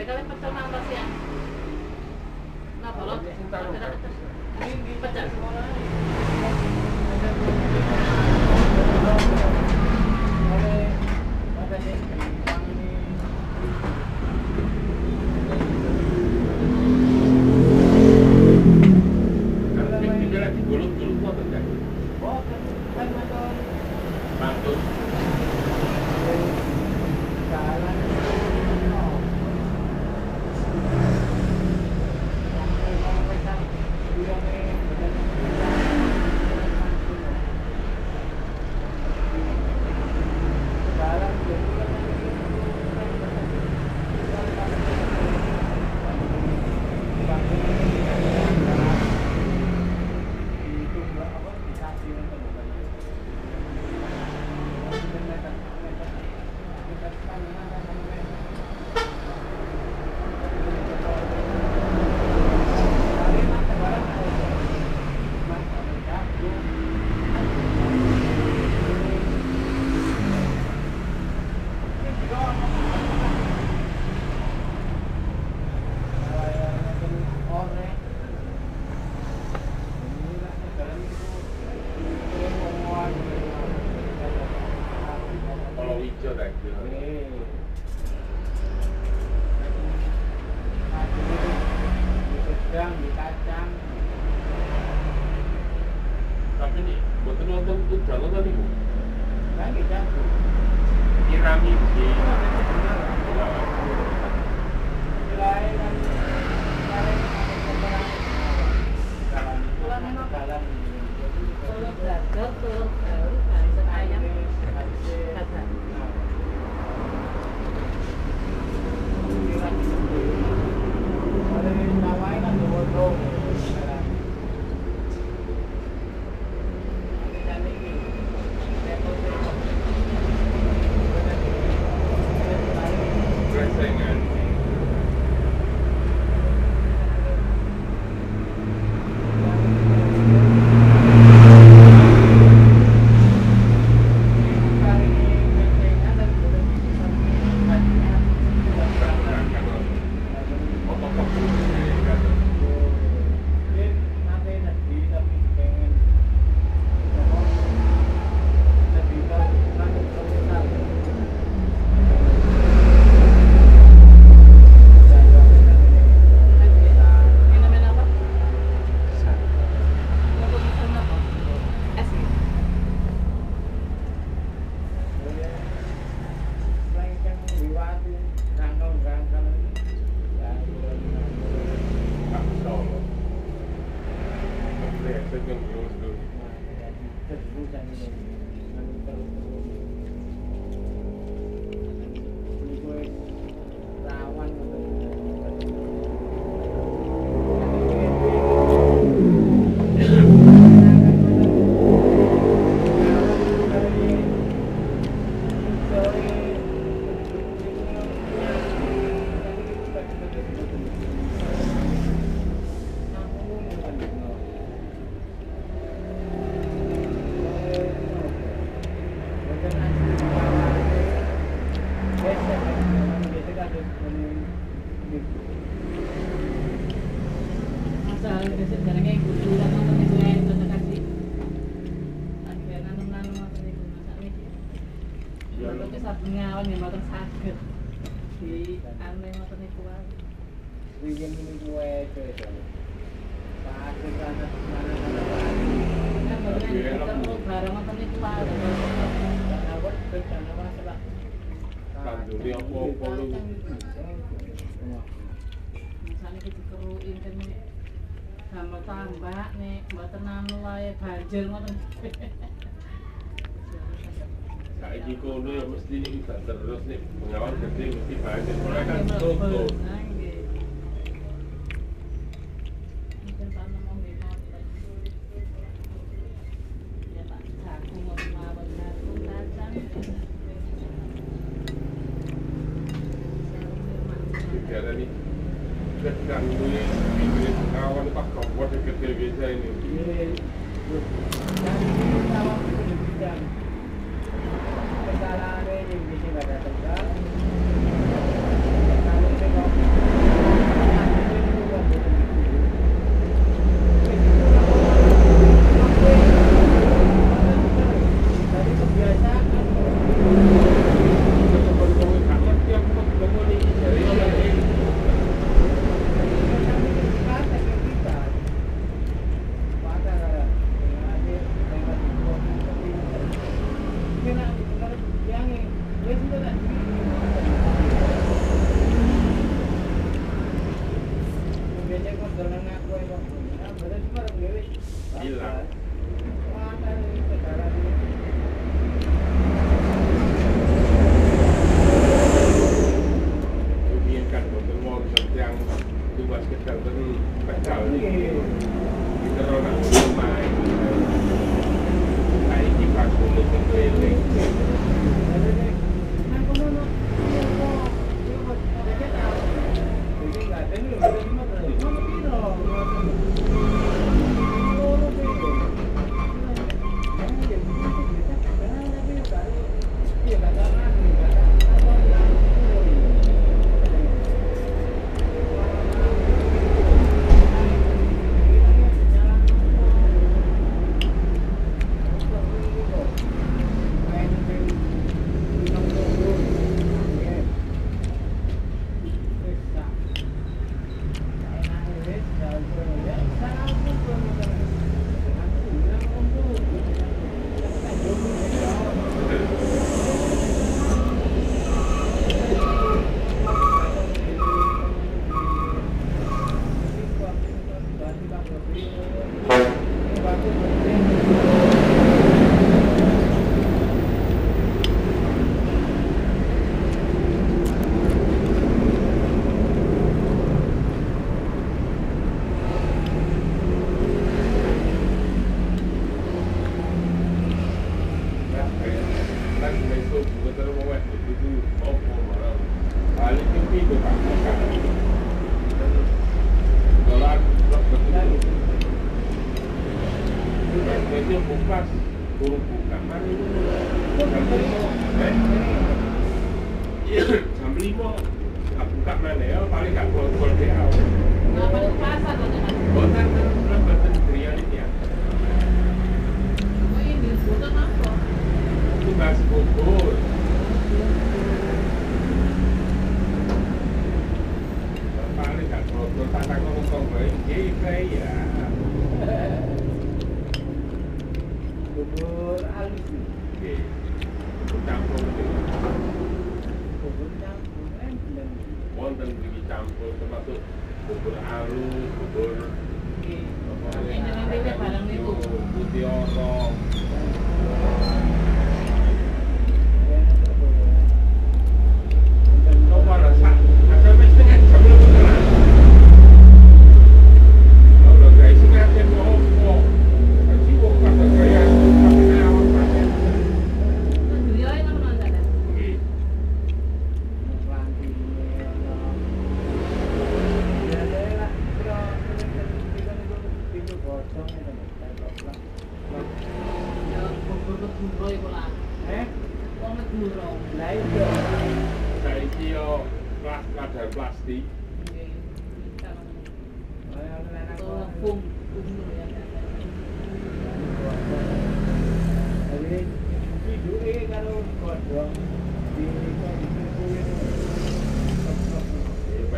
kalian pecel nambah sih ya. Nah, kalau pecel sekolah. Tapi nih, buat nonton tuh jalan tadi bu. Lagi jago. Irami di. Ngawan yang mboten saged di ane ngoten niku wae. Wingi niku wae to. Saged ana Kan mboten ketemu bareng ngoten niku wae. awak bencana masalah. Kanduri apa-apa lu. Misale iki dikerukin kene damel tambak nek mboten anu wae banjir ngoten. Saiki kono ya mesti gak terus nih pengawan gede mesti banyak orang kan tutup. Bicara nih kekan duit ini pengawan pak komplot gede biasa ini. Kesalahan ini bisa nggak datang kan? Kalau Ya sudah tak. Biasa kau dengan aku itu. Nah, berarti cuma orang dewi. Hilang. Mana ni sekarang ni? Kebiasaan betul mau yang tugas kita betul kacau ni. Kita orang main. Hari ini aku mesti keliling. Nah, kau mana? Dia buat dia tahu. Jadi nggak ada ni, ada di mana? Mana piro? Kenapa di pasar kan? Oh ini bukan apa? Tugas bubur. Paling tak kalau tak ngomong baik, ya. Bubur halus ni. Oke, campur itu. Bubur campur kan? Wonten iki campur termasuk bubur alu, bubur Ini barang itu. putih orong. Kau mana sak? Ada setengah jam lebih terang. Kalau guys ini ada ngopo. Aji kok kata saya pakai awak pakai. Beliau yang mana ada? Oke. Ya bubur keduro iku lah. Wong keduro. Saiki yo kadar plastik. Nggih. Tolong ya.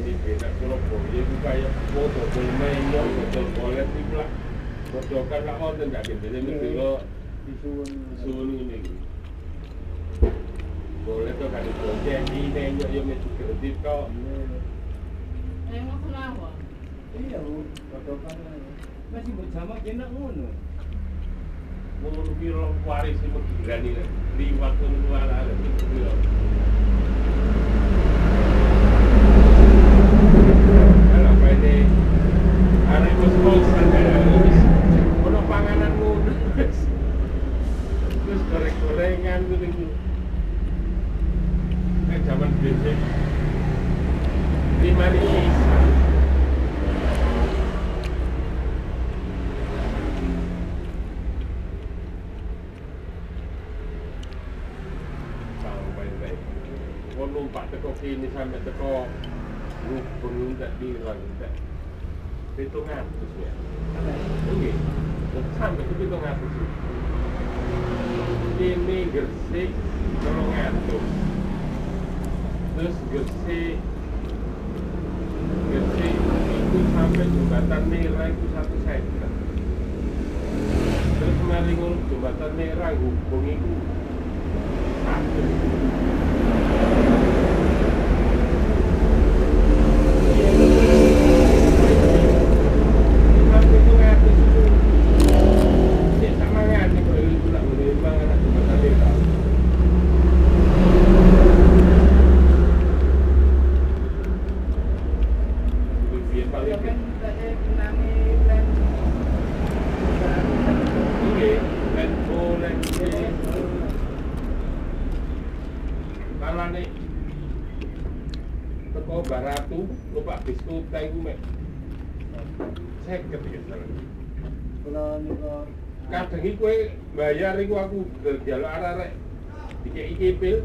Ini beda Surabaya itu kayak foto bolmenyo, foto bolet itu lah. Foto kan tak mau tidak jadi mesti lo suun ini. Boleh tuh kan dibonceng ini yo mesti kredit kok. Emang kenapa? Iya, potongan masih bersama kena ngono. Mau biro waris itu berani liwat luar ada itu biro. Kalau ini hari bos ada ono panganan ngono. Terus goreng-gorengan gitu. Zaman biasa 5 nih. Numpak teko kini sampai teko Rukun tak dirang tak 700 ya. Oke. Sampai ke 700. Ini Gresik 300. Terus Gresik itu sampai jembatan merah itu 1 juta. Terus mari ngurus jembatan merah hubung itu 1. teko Baratu, numpak bis kota iku mek 50 ya salah. Kalau niku Kadang iki kowe bayar iku aku njaluk arek-arek dikeki kipil.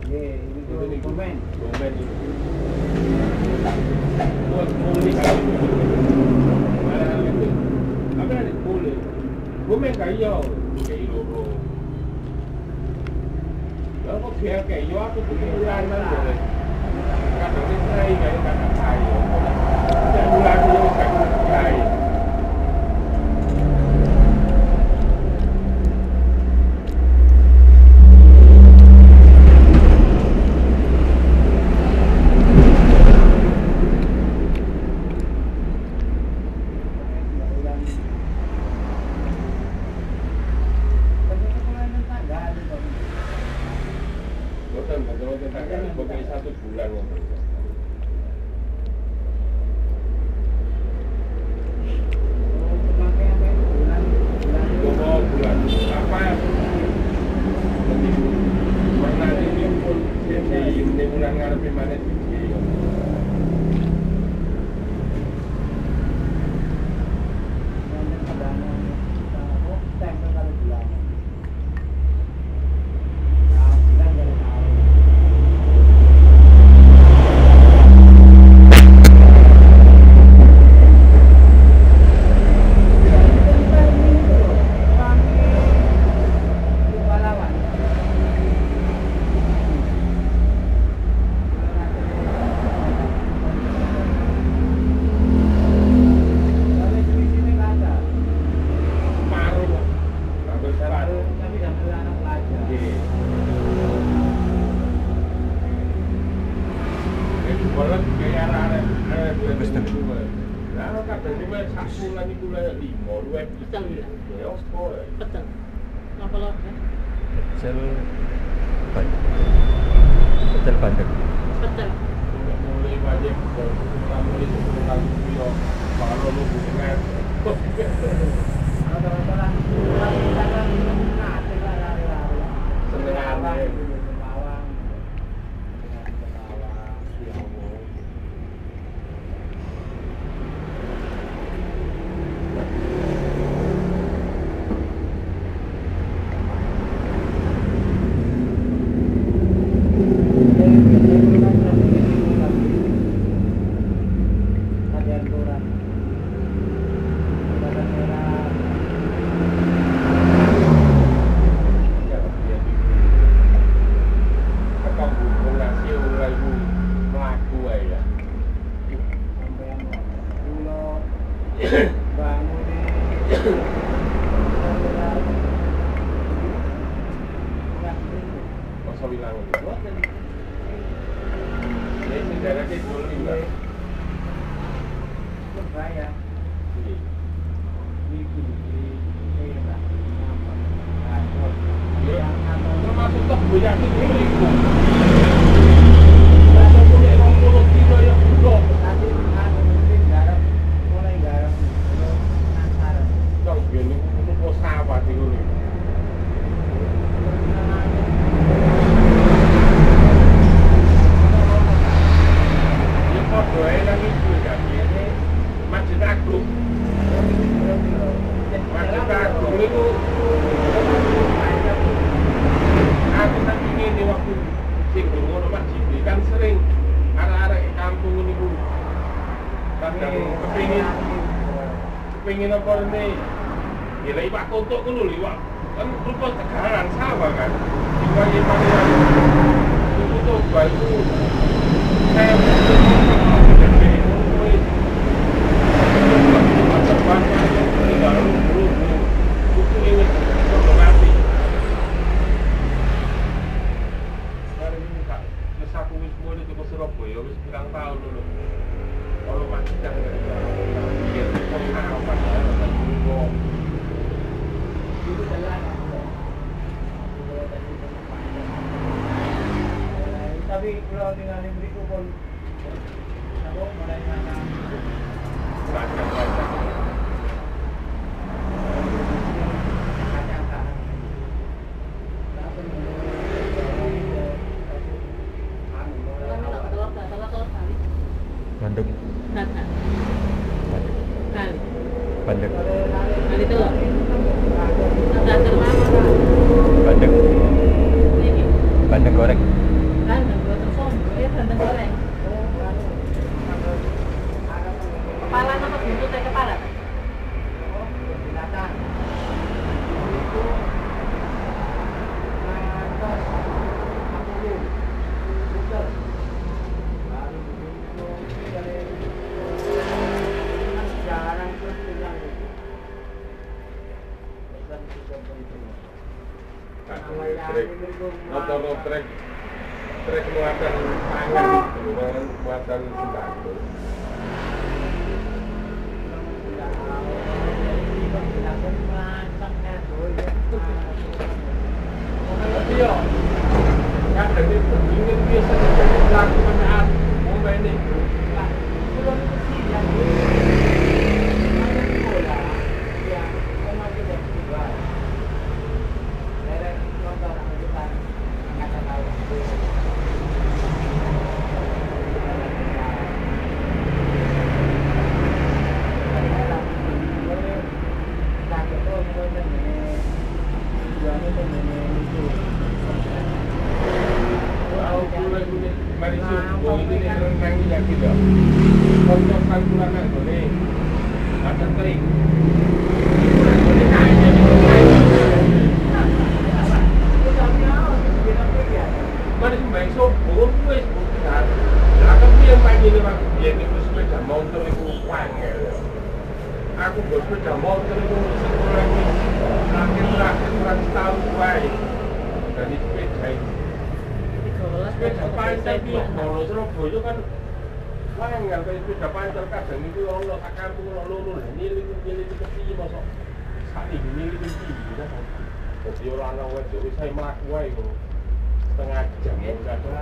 nggih ini komen. Domen itu. Buat mulai kali. Malah itu. Apa nek mulai? Domen kaya dikeki loro. Lah kok dia kaya aku bulan jare. Kadang iki saya kaya kakak saya. Ya bulan yo kakak saya. Bukan 1 bulan ngomong. Bulan apa ya? Pernah ini pun di bulan ngarepe maneh iki. Pecel bandeng. Betul. Mulai wajib kamu itu kamu yo kalau lu bukan. Masa bilang ini sejarah ke dulu juga. Saya termasuk toh banyak itu ribu. Ada punya 20 kilo yang belum. Dong gini kudu sawah di dulu. Ini foto lagi juga ini Masjid Agung. Masjid Agung itu aku nanti ini waktu singgung ngono masjid kan sering arek-arek kampung ini Bu. Kadang kepingin apa ini? Gila iwak kontok ku lho iwak. Kan rupa tegalan sawah kan. Iwak iwak itu tuh batu. Saya Surabaya wis pirang tahun dulu. Kalau masih jangan biar pengalaman dan dulu. itu jalan. Tapi kalau tinggal di beriku pun, aku mulai mana? Baca-baca. Bandung. Tata. Bandung. Kali. Bandung. Kali telur. Tata termama. Bandung. Ini. Bandung goreng. Bandeng goreng sombong. Bandeng goreng. Kepala apa buntutnya kepala? Motor trek muatan pangan dengan muatan sembako. Tapi yo, kadang itu ingin biasa jadi pelaku penjahat, mau ini. Belum sih yang bola, yang memang tidak juga. Dari nonton kita angkatan laut. Mari subuh ini renang yang tidak untuk kalkulan boleh ada kering mari sembahyang subuh wis bukan akan dia pagi ni bang dia ni sepeda motor itu wangel aku bersepeda motor itu sekolah ni terakhir kurang setahun baik dari sepeda itu sepeda panjang dia kalau Surabaya kan wangel kalau sepeda panjang kadang itu Allah akan lulus nilai kecil masuk saat ini nilai kecil jadi orang awal jadi saya melakukan itu setengah jam enggak ada